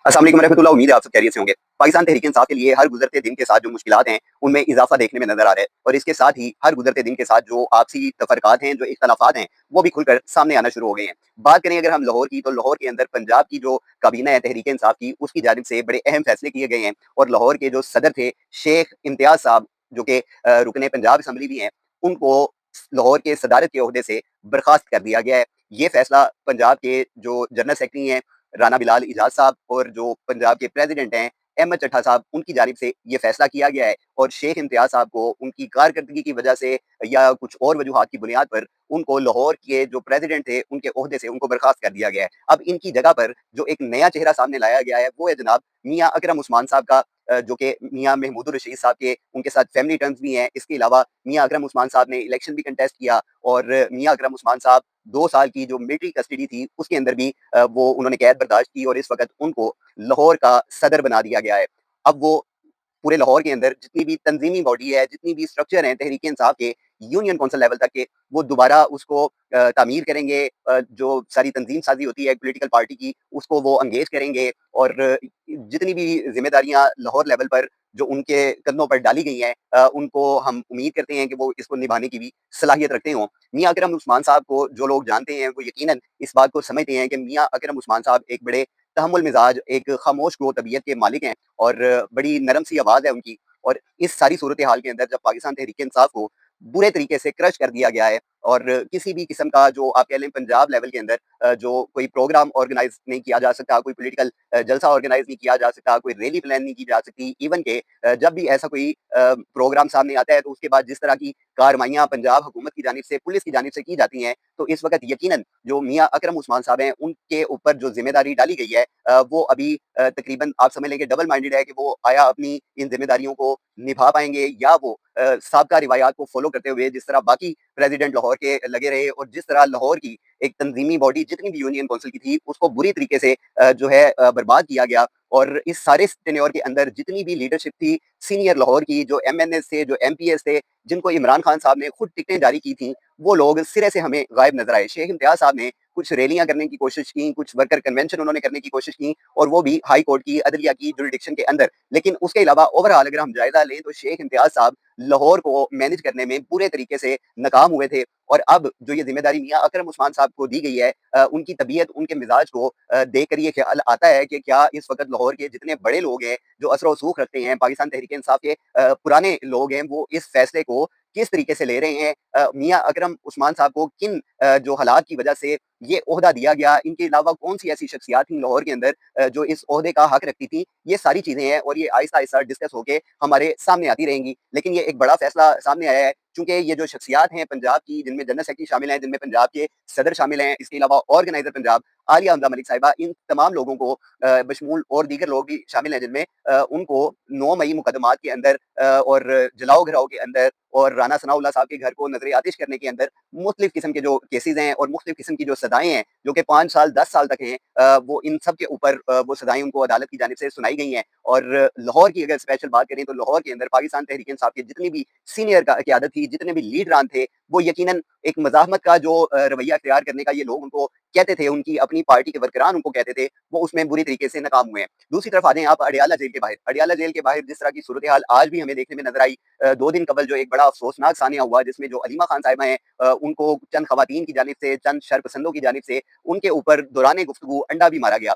अस्सलाम वालेकुम रहमतुल्लाह। उम्मीद है आप सब खैरियत से होंगे। पाकिस्तान तहरीक-ए-इंसाफ के लिए हर गुज़रते दिन के साथ जो मुश्किलात हैं, उनमें इज़ाफ़ा देखने में नज़र आ रहा है और इसके साथ ही हर गुज़रते दिन के साथ जो आपसी तफ़रक़ात हैं, जो इख्तलाफ़ात हैं, वो भी खुलकर सामने आना शुरू हो गए हैं। बात करें अगर हम लाहौर की, तो लाहौर के अंदर पंजाब की जो काबीना है तहरीक-ए-इंसाफ की, उसकी जानिब से बड़े अहम फ़ैसले किए गए हैं और लाहौर के जो सदर थे, शेख इम्तियाज़ साहब, जो कि रुकने पंजाब असम्बली भी हैं, उनको लाहौर के सदारत के ओहदे से बर्खास्त कर दिया गया है। ये फ़ैसला पंजाब के जो जनरल सेक्रेटरी हैं राना बिलाल इजाज़ साहब और जो पंजाब के प्रेसिडेंट हैं अहमद चट्ठा साहब, उनकी जानिब से ये फैसला किया गया है और शेख इम्तियाज़ साहब को उनकी कारकर्दगी की वजह से या कुछ और वजूहात की बुनियाद पर उनको लाहौर के जो प्रेसिडेंट थे उनके ओहदे से उनको बर्खास्त कर दिया गया है। अब इनकी जगह पर जो एक नया चेहरा सामने लाया गया है वो है जनाब मियाँ अकरम उस्मान साहब का, जो कि मियाँ महमूदुर रशीद साहब के उनके साथ फैमिली टर्म्स भी हैं। इसके अलावा मियाँ अकरम उस्मान साहब ने इलेक्शन भी कंटेस्ट किया और मियाँ अकरम उस्मान साहब 2 साल की जो मिलिट्री कस्टडी थी उसके अंदर भी वो उन्होंने कैद बर्दाश्त की और इस वक़्त उनको लाहौर का सदर बना दिया गया है। अब वो पूरे लाहौर के अंदर जितनी भी तंज़ीमी बॉडी है, जितनी भी स्ट्रक्चर हैं तहरीक-ए-इंसाफ के, यूनियन कौंसिल लेवल तक के, वो दोबारा उसको तामीर करेंगे। जो सारी तंज़ीम साज़ी होती है एक पॉलिटिकल पार्टी की, उसको वो एंगेज करेंगे और जितनी भी ज़िम्मेदारियाँ लाहौर लेवल पर जो उनके कंधों पर डाली गई हैं, उनको हम उम्मीद करते हैं कि वो इसको निभाने की भी सलाहियत रखते हों। मियाँ अकरम उस्मान साहब को जो लोग जानते हैं, वो यकीनन इस बात को समझते हैं कि मियाँ अकरम उस्मान साहब एक बड़े तहम्मुल मिज़ाज, एक खामोश गो तबीयत के मालिक हैं और बड़ी नरम सी आवाज़ है उनकी। और इस सारी सूरत हाल के अंदर जब पाकिस्तान तहरीक-ए-इंसाफ को बुरे तरीके से क्रश कर दिया गया है और किसी भी किस्म का जो आप कह लें पंजाब लेवल के अंदर जो कोई प्रोग्राम ऑर्गेनाइज़ नहीं किया जा सकता, कोई पॉलिटिकल जलसा ऑर्गेनाइज़ नहीं किया जा सकता, कोई रैली प्लान नहीं की जा सकती। इवन के जब भी ऐसा कोई प्रोग्राम सामने आता है तो उसके बाद जिस तरह की कार्रवाइयाँ पंजाब हुकूमत की जानिब से, पुलिस की जानिब से की जाती हैं, तो इस वक़्त यकीनन जो मियाँ अकरम उस्मान साहब हैं, उनके ऊपर जो ज़िम्मेदारी डाली गई है वो अभी तकरीबन आप समझ लें कि डबल माइंडेड है कि वो आया अपनी इन ज़िम्मेदारियों को निभा पाएँगे या वो साबका रिवायात को फ़ॉलो करते हुए जिस तरह बाकी प्रेज़िडेंट लाहौर के लगे रहे और जिस तरह लाहौर की एक तंज़ीमी बॉडी जितनी भी यूनियन काउंसिल की थी, उसको बुरी तरीके से जो है बर्बाद किया गया और इस सारे टेन्योर के अंदर जितनी भी लीडरशिप थी, सीनियर लाहौर की जो एमएनएस थे, जो एमपीएस थे, जिनको इमरान खान साहब ने खुद टिकटें जारी की थीं, वो लोग सिरे से हमें गायब नज़र आए। शेख इम्तियाज़ साहब ने कुछ रैलियाँ करने की कोशिश की, कुछ वर्कर कन्वेंशन उन्होंने करने की कोशिश की और वो भी हाई कोर्ट की, अदलिया की जुरिडिक्शन के अंदर। लेकिन उसके अलावा ओवरऑल अगर हम जायज़ा लें तो शेख इम्तियाज़ साहब लाहौर को मैनेज करने में पूरे तरीके से नाकाम हुए थे और अब जो ये ज़िम्मेदारी मियाँ अकरम उस्मान साहब को दी गई है, उनकी तबीयत, उनके मिज़ाज को देख कर ये ख़्याल आता है कि क्या इस वक़्त लाहौर के जितने बड़े लोग हैं, जो असर-ओ-रसूख़ रखते हैं, पाकिस्तान तहरीक-ए-इंसाफ के पुराने लोग हैं, वो इस फ़ैसले को किस तरीके से ले रहे हैं? मियाँ अकरम उस्मान साहब को किन जो हालात की वजह से ये ओहदा दिया गया, इनके अलावा कौन-सी ऐसी शख्सियात थीं लाहौर के अंदर जो इस ओहदे का हक रखती थीं? ये सारी चीज़ें हैं और ये आहिस्ता-आहिस्ता डिस्कस होके हमारे सामने आती रहेंगी। लेकिन ये एक बड़ा फैसला सामने आया है, चूँकि ये जो शख्सियात हैं पंजाब की, जिनमें जनरल सेक्रेटरी शामिल हैं, जिनमें पंजाब के सदर शामिल हैं, इसके अलावा ऑर्गेनाइज़र पंजाब आलिया हमदा मलिक साहिबा, इन तमाम लोगों को बशमूल और दीगर लोग भी शामिल हैं जिनमें उनको 9 मई मुकदमात के अंदर और जलाओ-घराओ के अंदर और राना सनाउल्लाह साहब के घर को नज़र आतिश करने के अंदर मुख्तलिफ किस्म के जो केसेज़ हैं और मुख्तलिफ किस्म की जो सज़ाएँ हैं, जो कि 5 साल, 10 साल तक हैं, वो इन सब के ऊपर वो सज़ाएँ उनको अदालत की जानिब से सुनाई गई हैं। और लाहौर की अगर स्पेशल बात करें तो लाहौर के अंदर पाकिस्तान तहरीक-ए-इंसाफ के जितनी भी सीनियर क़यादत थी, जितने भी लीडरान थे, वो यकीनन एक मज़ाहमत का जो रवैया इख्तियार करने का ये लोग उनको कहते थे, उनकी अपनी पार्टी के वर्करान उनको कहते थे, वो उसमें बुरी तरीके से नाकाम हुए हैं। दूसरी तरफ आ जाएँ आप अडयाला जेल के बाहर। अडयाला जेल के बाहर जिस तरह की सूरत-ए-हाल आज भी हमें देखने में नज़र आई, 2 दिन कबल जो एक बड़ा अफ़सोसनाक सानिया हुआ जिसमें जो अलीमा खान साहिबा हैं, उनको चंद ख़वातीन की जानिब से, चंद शरपसंदों की जानिब से उनके ऊपर दौरान गुफ्तगू अंडा भी मारा गया।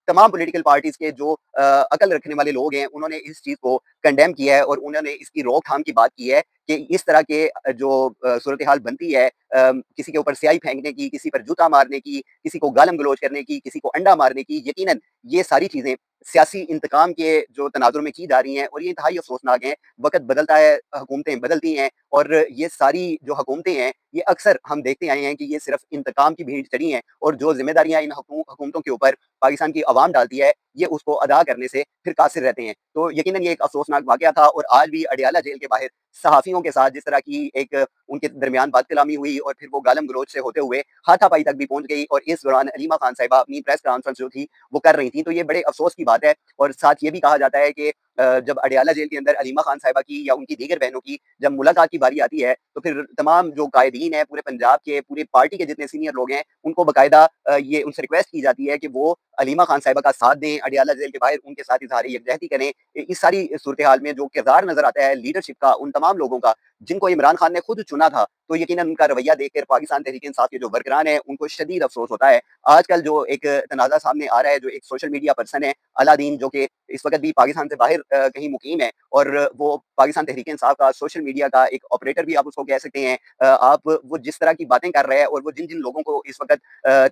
तमाम पॉलिटिकल पार्टीज़ के जो अकल रखने वाले लोग हैं, उन्होंने इस चीज़ को कंडेम किया है और उन्होंने इसकी रोकथाम की बात की है कि इस तरह के जो सूरत-ए-हाल बनती है, किसी के ऊपर स्याही फेंकने की, किसी पर जूता मारने की, किसी को गालम-गलौच करने की, किसी को अंडा मारने की, यकीनन ये सारी चीज़ें सियासी इंतकाम के जो तनाज़ुर में की जा रही हैं और ये इंतहाई अफ़सोसनाक हैं। वक़्त बदलता है, हुकूमतें बदलती हैं और ये सारी जो हुकूमतें हैं, ये अक्सर हम देखते आए हैं कि ये सिर्फ़ इंतकाम की भीड़ चढ़ी हैं और जो ज़िम्मेदारियाँ इन हुकूमतों के ऊपर पाकिस्तान की अवाम डालती है, ये उसको अदा करने से फिर कासिर रहते हैं। तो यकीनन ये एक अफ़सोसनाक वाक़या था और आज भी अडयाला जेल के बाहर सहाफ़ियों के साथ जिस तरह की एक उनके दरमियान बात-कलामी हुई और फिर वो गालम-गलौच से होते हुए हाथापाई तक भी पहुँच गई और इस दौरान अलीमा खान साहिबा अपनी प्रेस कॉन्फ्रेंस जो थी, वो कर रही थीं। तो ये बड़े अफ़सोस की बात है और साथ ये भी कहा जाता है कि जब अडयाला जेल के अंदर अलीमा खान साहिबा की या उनकी दीगर बहनों की जब मुलाकात की बारी आती है, तो फिर तमाम जो कायदीन हैं, पूरे पंजाब के, पूरी पार्टी के जितने सीनियर लोग हैं, उनको बाकायदा ये उनसे रिक्वेस्ट की जाती है कि वो अलीमा खान साहिबा का साथ दें, अडियाला जेल के बाहर उनके साथ इज़हार यकजहती करें। इस सारी सूरत हाल में जो किरदार नज़र आता है लीडरशिप का उन तमाम लोगों का, जिनको इमरान खान ने खुद चुना था, तो यकीनन उनका रवैया देखकर पाकिस्तान तहरीक-ए-इंसाफ के जो वर्करान हैं, उनको शदीद अफ़सोस होता है। आजकल जो एक तनाज़ा सामने आ रहा है, जो एक सोशल मीडिया पर्सन है, अलादीन, जो कि इस वक़्त भी पाकिस्तान से बाहर कहीं मुकीम है, और वो पाकिस्तान तहरीक-ए-इंसाफ का सोशल मीडिया का एक ऑपरेटर भी आप उसको कह सकते हैं। आप वो जिस तरह की बातें कर रहा है और वो जिन-जिन लोगों को इस वक़्त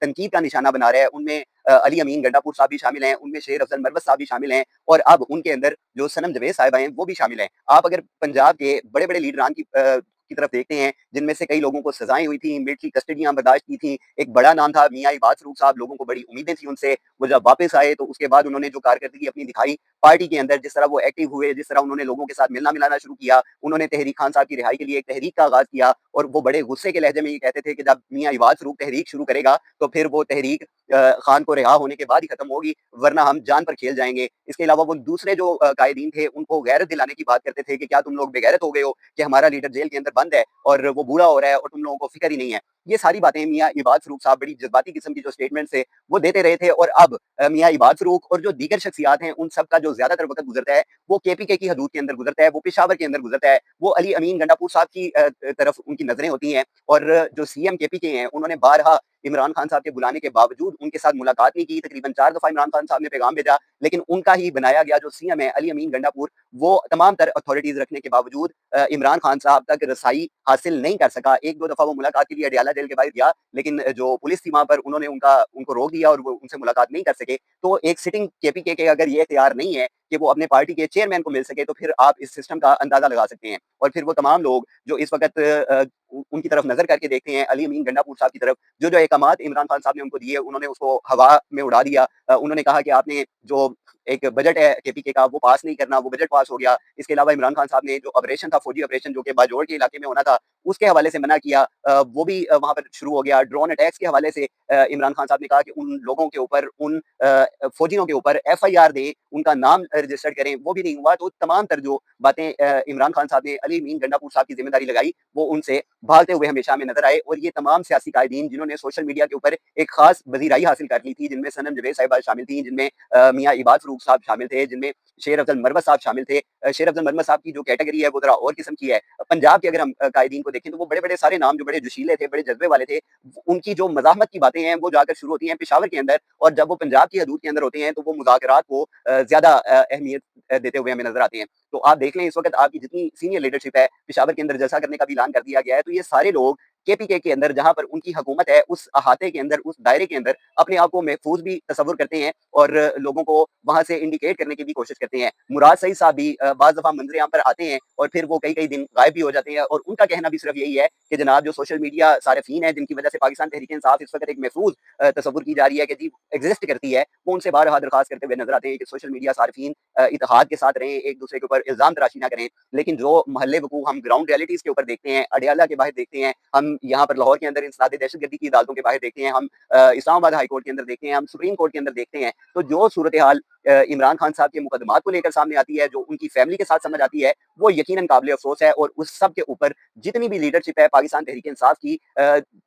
तनकीद का निशाना बना रहा है, उनमें अली अमीन गंडापुर साहब भी शामिल हैं, उनमें शेर अफजल मरवत साहब भी शामिल हैं, और अब उनके अंदर जो सनम जवेद साहिबा हैं, वो भी शामिल हैं। आप अगर पंजाब के बड़े-बड़े लीडरान की तरफ देखते हैं, जिनमें से कई लोगों को सज़ाएँ हुई थी, मिलिट्री कस्टडियाँ बर्दाश्त की थी। एक बड़ा नाम था मियाँ इबाद फ़रूख साहब, लोगों को बड़ी उम्मीदें थी उनसे। वो जब वापस आए तो उसके बाद उन्होंने जो कारकर्दगी अपनी दिखाई पार्टी के अंदर, जिस तरह वो एक्टिव हुए, जिस तरह उन्होंने लोगों के साथ मिलना-मिलाना शुरू किया, उन्होंने तहरीक खान साहब की रिहाई के लिए एक तहरीक का आगाज़ किया, और वो बड़े गुस्से के लहजे में ये कहते थे कि जब मियाँ इबाद फ़रूख तहरीक शुरू करेगा, तो फिर वो तहरीक खान को रिहा होने के बाद ही खत्म होगी, वरना हम जान पर खेल जाएँगे। इसके अलावा वो दूसरे जो कायदीन थे, उनको गैरत दिलाने की बात करते थे कि क्या तुम लोग बेगैरत हो गए हो कि हमारा लीडर जेल के अंदर बंद है और वो बूढ़ा हो रहा है और तुम लोगों को फ़िक्र ही नहीं है। ये सारी बातें मियाँ इबाद फ़रूख साहब बड़ी जज़्बाती किस्म की जो स्टेटमेंट्स थे, वो देते रहे थे, और अब मियाँ इबाद फ़रूख और जो दीगर शख्सियात हैं, उन सब का जो ज़्यादातर वक़्त गुज़रता है, वो केपीके की हदूद के अंदर गुज़रता है, वो पेशावर के अंदर गुज़रता है। वो अली अमीन गंडापुर साहब की तरफ उनकी नज़रें होती हैं, और जो सीएम केपीके हैं, उन्होंने बारहा इमरान खान साहब के बुलाने के बावजूद उनके साथ मुलाकात नहीं की। तकरीबन 4 दफ़ा इमरान खान साहब ने पैगाम भेजा, लेकिन उनका ही बनाया गया जो सीएम है अली अमीन गंडापुर, वो तमाम तर अथॉरिटीज़ रखने के बावजूद इमरान खान साहब तक रसाई हासिल नहीं कर सका। 1-2 दफ़ा वो मुलाकात के लिए अडियाला जेल के बाहर गया, लेकिन जो पुलिस थी वहाँ पर, उन्होंने उनको रोक दिया और वो उनसे मुलाकात नहीं कर सके। तो एक सिटिंग केपीके के अगर ये इख्तियार नहीं है कि वो अपने पार्टी के चेयरमैन को मिल सके, तो फिर आप इस सिस्टम का अंदाज़ा लगा सकते हैं। और फिर वो तमाम लोग जो इस वक़्त उनकी तरफ नज़र करके देखते हैं, अली अमीन गंडापुर साहब की तरफ, जो अहकामात इमरान खान साहब ने उनको दिए, उन्होंने उसको हवा में उड़ा दिया। उन्होंने कहा कि आपने जो एक बजट है केपीके का, वो पास नहीं करना, वो बजट पास हो गया। इसके अलावा इमरान खान साहब ने जो ऑपरेशन था, फौजी ऑपरेशन, जो कि बाजोड़ के इलाके में होना था, उसके हवाले से मना किया। वो भी वहाँ पर शुरू हो गया। ड्रोन अटैक्स के हवाले से इमरान खान साहब ने कहा कि उन लोगों के ऊपर, उन फौजियों के ऊपर एफआईआर दें, उनका नाम रजिस्टर्ड करें, वो भी नहीं हुआ। तो तमाम तर जो बातें इमरान खान साहब ने अली अमीन गंडापुर साहब की ज़िम्मेदारी लगाई, वो उनसे भागते हुए हमेशा हमें नज़र आए। और ये तमाम सियासी कायदीन, जिन्होंने सोशल मीडिया के ऊपर एक खास वज़ीराई हासिल कर ली थी, जिनमें सनम जवेद साहिबा शामिल थीं, जिनमें मियाँ इबाद फ़रूख साहब शामिल थे, जिनमें शेर अफजल मरवत साहब शामिल थे। शेर अफजल मरवत साहब की जो कैटेगरी है, वो ज़रा और किस्म की है। पंजाब के अगर हम कायदीन को देखें, तो वो बड़े-बड़े सारे नाम जो बड़े जोशीले थे, बड़े जज़्बे वाले थे, उनकी जो मज़ाहमत की बातें हैं, वो जाकर शुरू होती हैं पेशावर के अंदर, और जब वो पंजाब की हदूद के अंदर होते हैं, तो वो मुज़ाकरात को ज़्यादा अहमियत देते हुए हमें नज़र आते हैं। तो आप देख लें, इस वक़्त आपकी जितनी सीनियर लीडरशिप है, पेशावर के अंदर जलसा करने का भी ऐलान कर दिया गया है। तो ये सारे लोग केपीके के अंदर, जहाँ पर उनकी हुकूमत है, उस अहाते के अंदर, उस दायरे के अंदर अपने आप को महफूज भी तस्वुर करते हैं, और लोगों को वहाँ से इंडिकेट करने की भी कोशिश करते हैं। मुराद सईद साहब भी बाज़ दफ़ा मंज़र-ए-आम पर आते हैं, और फिर वो कई-कई दिन गायब भी हो जाते हैं, और उनका कहना भी सिर्फ़ यही है कि जनाब, जो सोशल मीडिया सारिफ़ीन हैं, जिनकी वजह से पाकिस्तान तहरीक-ए-इंसाफ इस वक़्त एक महफूज तस्वुर की जा रही है कि जी एग्ज़िस्ट करती है, वो उनसे बारहा दरख़्वास्त करते हुए नज़र आते हैं कि सोशल मीडिया सारिफ़ीन इत्तेहाद के साथ रहें, एक-दूसरे के ऊपर इल्ज़ाम तराशी ना करें। लेकिन जो महल्ले वक़ूफ़ हम ग्राउंड रियलिटीज़ के ऊपर देखते हैं, अडियाला के बाहर देखते हैं, हम यहाँ पर लाहौर के अंदर इंसदाद दहशतगर्दी की अदालतों के बाहर देखते हैं, हम इस्लामाबाद हाई कोर्ट के अंदर देखते हैं, हम सुप्रीम कोर्ट के अंदर देखते हैं, तो जो सूरत हाल इमरान खान साहब के मुकदमात को लेकर सामने आती है, जो उनकी फैमिली के साथ समझ आती है, वो यकीनन काबिल अफ़सोस है। और उस सब के ऊपर जितनी भी लीडरशिप है पाकिस्तान तहरीक इंसाफ की,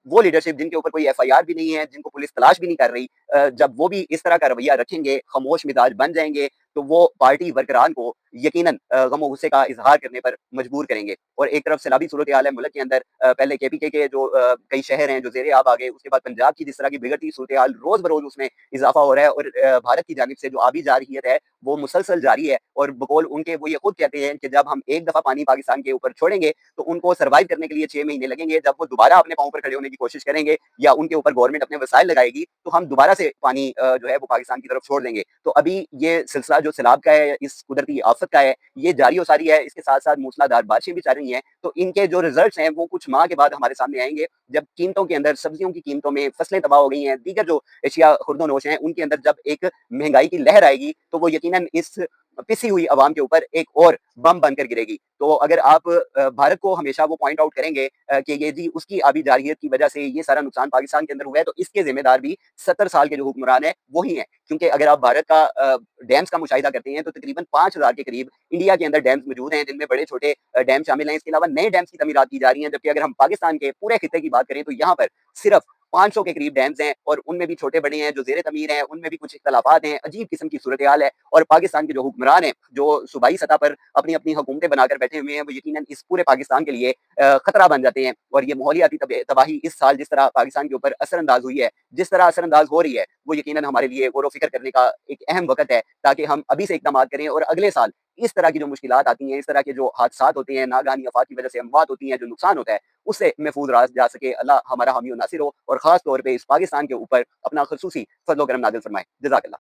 वो लीडरशिप जिनके ऊपर कोई एफआईआर भी नहीं है, जिनको पुलिस तलाश भी नहीं कर रही, जब वो भी इस तरह का रवैया रखेंगे, खामोश मिजाज बन जाएंगे, तो वो पार्टी वर्करान को यकीनन गम और गुस्से का इजहार करने पर मजबूर करेंगे। और एक तरफ सैलाबी सूरत हाल है मुल्क के अंदर, पहले केपीके के जो कई शहर हैं जो ज़ेरे आब आ गए, उसके बाद पंजाब की जिस तरह की बिगड़ती सूरत हाल रोज़ बरोज़ उसमें इजाफा हो रहा है, और भारत की जानिब से जो आबी जारहियत है, वो मुसलसल जारी है। और बकौल उनके वो ये खुद कहते हैं कि जब हम एक दफ़ा पानी पाकिस्तान के ऊपर छोड़ेंगे, तो उनको सर्वाइव करने के लिए 6 महीने लगेंगे। जब वो दोबारा अपने पाँव पर खड़े होने की कोशिश करेंगे, या उनके ऊपर गवर्नमेंट अपने वसाइल लगाएगी, तो हम दोबारा से पानी जो है वो पाकिस्तान की तरफ छोड़ देंगे। तो अभी ये सिलसिला जो सैलाब का है, इस कुदरती आफत का है, ये जारी व सारी है। इसके साथ-साथ मूसलाधार बारिशें भी चल रही हैं। तो इनके जो रिजल्ट्स हैं, वो कुछ माह के बाद हमारे सामने आएँगे, जब कीमतों के अंदर, सब्जियों की कीमतों में फसलें तबाह हो गई हैं, दीगर जो एशिया खुर्दो-नोश हैं, उनके अंदर जब एक महँगाई की लहर आएगी, तो वो यकीनन इस पिसी हुई अवाम के ऊपर एक और बम बनकर गिरेगी। तो अगर आप भारत को हमेशा वो पॉइंट आउट करेंगे कि ये जी उसकी आबी जारहियत की वजह से ये सारा नुकसान पाकिस्तान के अंदर हुआ है, तो इसके ज़िम्मेदार भी 70 साल के जो हुक्मरान हैं, वो ही हैं। क्योंकि अगर आप भारत का डैम्स का मुशाहिदा करते हैं, तो तकरीबन 5000 के करीब इंडिया के अंदर डैम्स मौजूद हैं, जिनमें बड़े-छोटे डैम शामिल हैं। इसके अलावा नए डैम्स की तमीरात की जा रही हैं, जबकि अगर हम पाकिस्तान के पूरे खित्ते की बात करें, तो यहाँ पर सिर्फ 500 के करीब डैम्स हैं और उनमें भी छोटे-बड़े हैं, जो ज़ेर तमीर हैं, उनमें भी कुछ इख्तलाफात हैं, अजीब किस्म की सूरत-ए-हाल है और पाकिस्तान के जो हुक्मरान हैं, जो सूबाई सतह पर अपनी-अपनी हुकूमतें बनाकर बैठे हुए हैं, वो यकीनन इस पूरे पाकिस्तान के लिए खतरा बन जाते हैं और ये माहौलियाती तबाही इस साल जिस तरह पाकिस्तान के ऊपर असरअंदाज हुई है, जिस तरह असरअंदाज हो रही है, वो यकीनन हमारे लिए गौर-व-फ़िक्र करने का एक अहम वक़्त है, ताकि हम अभी से इक़दामात करें और अगले साल इस तरह की जो मुश्किलात आती हैं, इस तरह के जो हादसात होते हैं, नागानी आफ़ात की वजह से अमवात होती हैं, जो नुकसान होता है, उससे महफूज़ रहा जा सके। अल्लाह हमारा हामी और नासिर हो और ख़ास तौर पे इस पाकिस्तान के ऊपर अपना ख़ुसूसी फ़ज़्ल-ओ-करम नाज़िल फ़रमाए। जज़ाकल्लाह।